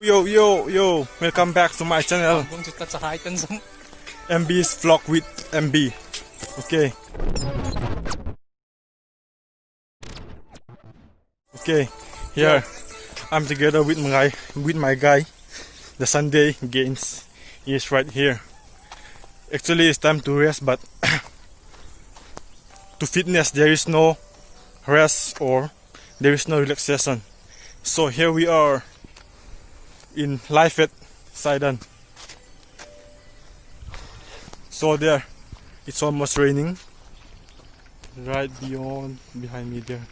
Yo, welcome back to my channel. MB's vlog with MB. Okay, here I'm together with my guy. The Sunday gains is right here. Actually, it's time to rest, but to fitness there is no rest or there is no relaxation. So here we are in Lifet Sidon. So there, it's almost raining. Right behind me there.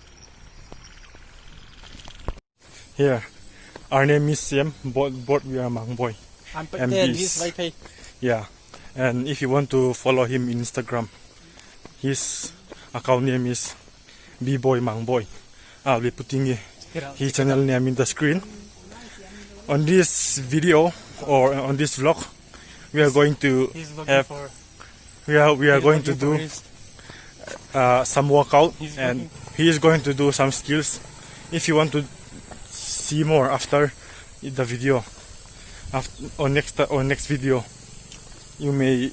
Here, our name is Siem. Both we are Mang Boy. I'm pretend he's like hey. Yeah, and if you want to follow him in Instagram, his account name is B-Boy Mang Boy. I'll be putting his channel name in the screen. On this video or on this vlog, we are going to do some workout, and he is going to do some skills. If you want to see more after the video, next video, you may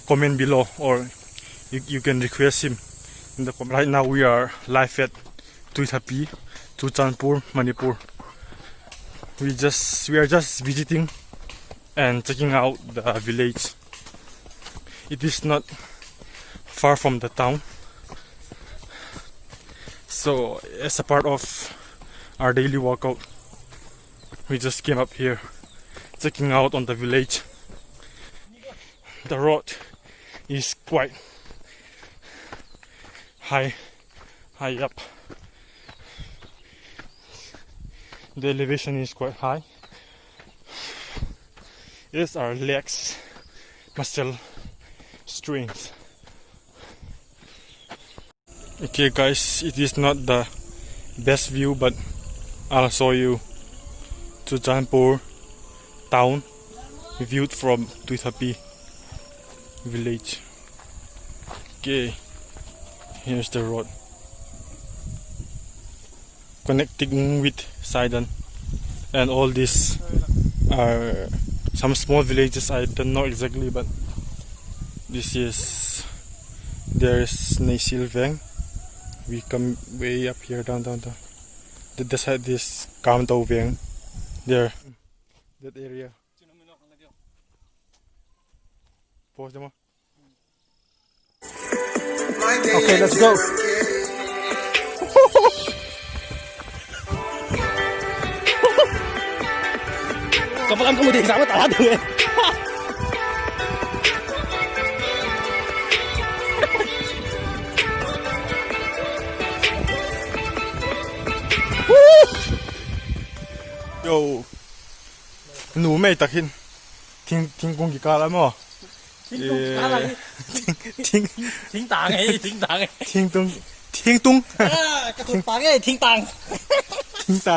comment below, or you can request him in the comment. Right now we are live at Tuithapi, Chuchanpur, Manipur. We are just visiting and checking out the village. It is not far from the town, so as a part of our daily workout, we just came up here checking out on the village. The road is quite high up. The elevation is quite high. It is our legs muscle strength. Okay guys, it is not the best view, but I'll show you Chuchanpur town viewed from Tuithapi village. Okay, here's the road connecting with Sidon, and all these are some small villages. I don't know exactly, but there's Naisilveng. We come way up here, down. The side is Kamtau there, that area. Pause them. Okay, let's go. Kapag kamu di sama tak ada. Yo, หนูไม่ตักหินทิ้งกงกี่กาแล้วมั้ง ทิ้งต่างไงทิ้งตุง กระตุกต่างไงทิ้งต่า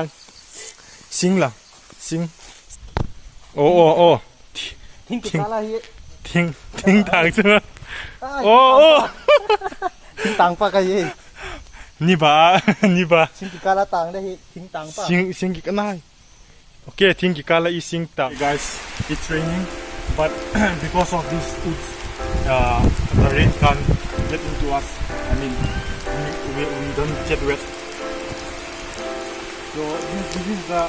งซิงล่ะซิงโอ้ทิ้งกี่กาละเฮ้ยทิ้งต่างใช่ไหมโอ้ทิ้งต่างปะกันเฮ้ยนี่บ้าทิ้งกี่กาละต่างได้เฮ้ยทิ้งต่างปะซิงกี่กันได้Okay, think Kala is synced up. Guys, it's raining, but because of these woods, the rain can't get into us. I mean, we don't get wet. So this is the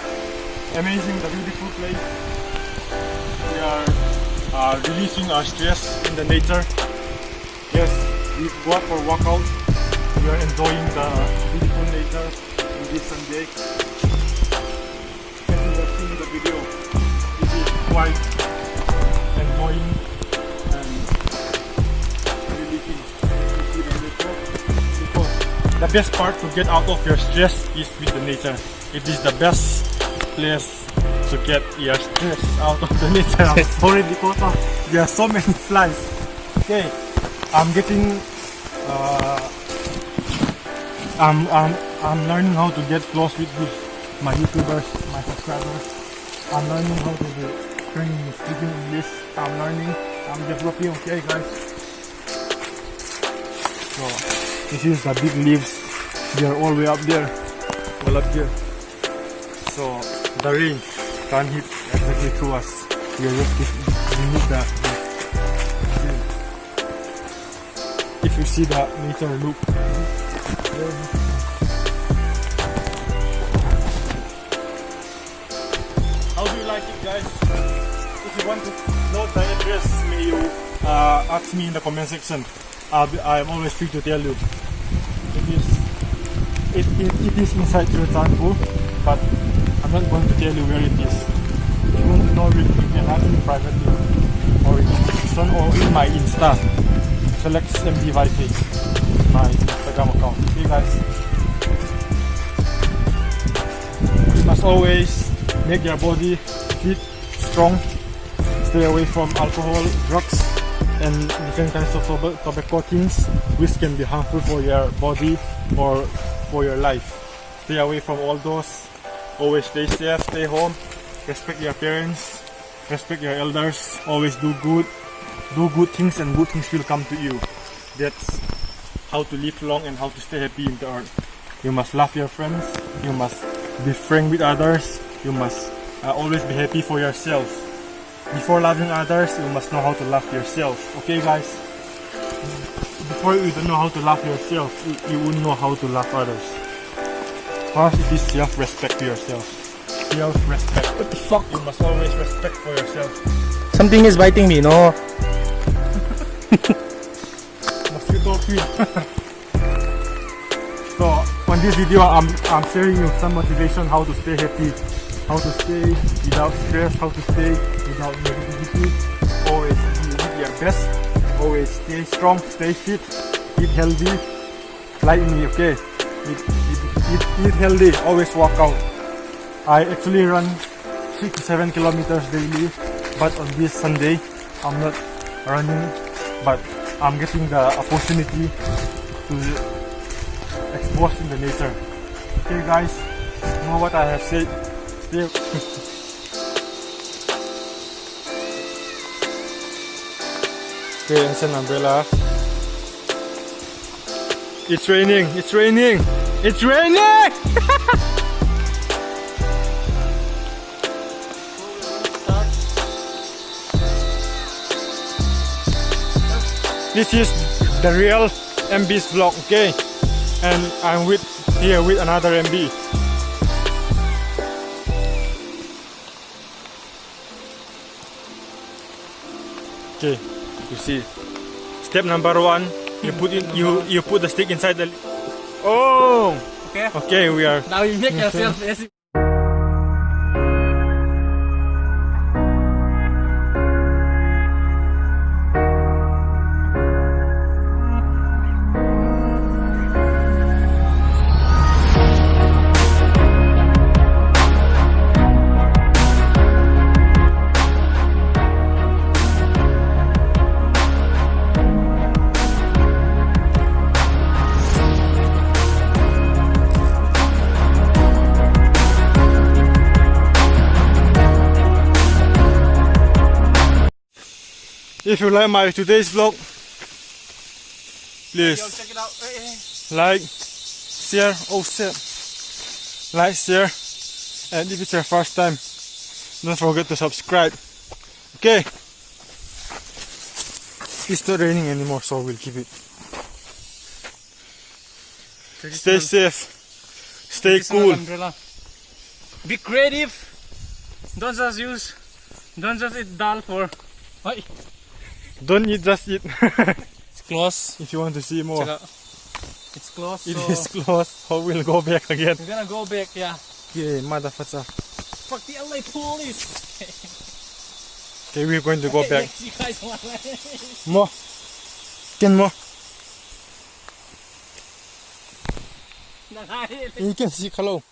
amazing, the beautiful place. We are releasing our stress in the nature. Yes, we go out for workout. We are enjoying the beautiful nature in this Sunday. In the video, it is quite enjoying and relieving to see the nature, because the best part to get out of your stress is with the nature. It is the best place to get your stress out of the nature. I'm sorry because there are so many flies. Okay, I'm getting I'm learning how to get close with my YouTubers, my subscribers. I'm learning how to train speaking English. I'm developing, okay guys. So this is the big leaves. They are all way up there. All up there. So the rain can't hit exactly to us. We need that. If you see the nature look. How do you like it, guys? If you want to know the address, may you ask me in the comment section. I'm always free to tell you. It is inside Tiruthanpur, but I'm not going to tell you where it is. If you want to know, you can ask me privately or in my Insta. Select MDYK, my Instagram account. Okay, guys. You must always make your body fit, strong. Stay away from alcohol, drugs, and different kinds of tobacco things which can be harmful for your body or for your life. Stay away from all those. Always stay safe, stay home, respect your parents, respect your elders, always do good things, and good things will come to you. That's how to live long and how to stay happy in the earth. You must love your friends, you must be frank with others, you must always be happy for yourself. Before loving others, you must know how to love yourself. Okay, guys? Before you don't know how to love yourself, you won't know how to love others. First, it is self-respect to yourself. Self-respect. What the fuck? You must always respect for yourself. Something is biting me, no? Mosquito queen. So on this video, I'm sharing you some motivation how to stay happy, how to stay without stress, how to stay without negativity. Always do your best. Always stay strong, stay fit, eat healthy. Like me, okay? Eat healthy. Always work out. I actually run 6 to 7 kilometers daily, but on this Sunday, I'm not running, but I'm getting the opportunity to expose in the nature. Okay, guys, you know what I have said? Stay. Okay, it's an umbrella. It's raining. It's raining. It's raining. This is the real MB's vlog, okay? And I'm here with another MB. Okay, you see. Step number 1, you put the stick inside the. Oh. Okay. Okay, we are. Now you make yourself. If you like my today's vlog, please Check it out. like, share, like, share, and if it's your first time, don't forget to subscribe. Okay, it's not raining anymore, so we'll keep it. Stay safe, stay cool. Umbrella. Be creative. Don't just eat dal for. Oi. Don't eat, just eat. It's close. If you want to see more, It's close. it so is close. So we'll go back again. we're gonna go back. Yeah. Okay, motherfucker. Fuck the LA police. Okay, we're going to go back. You guys want More. Can more. You can see hello.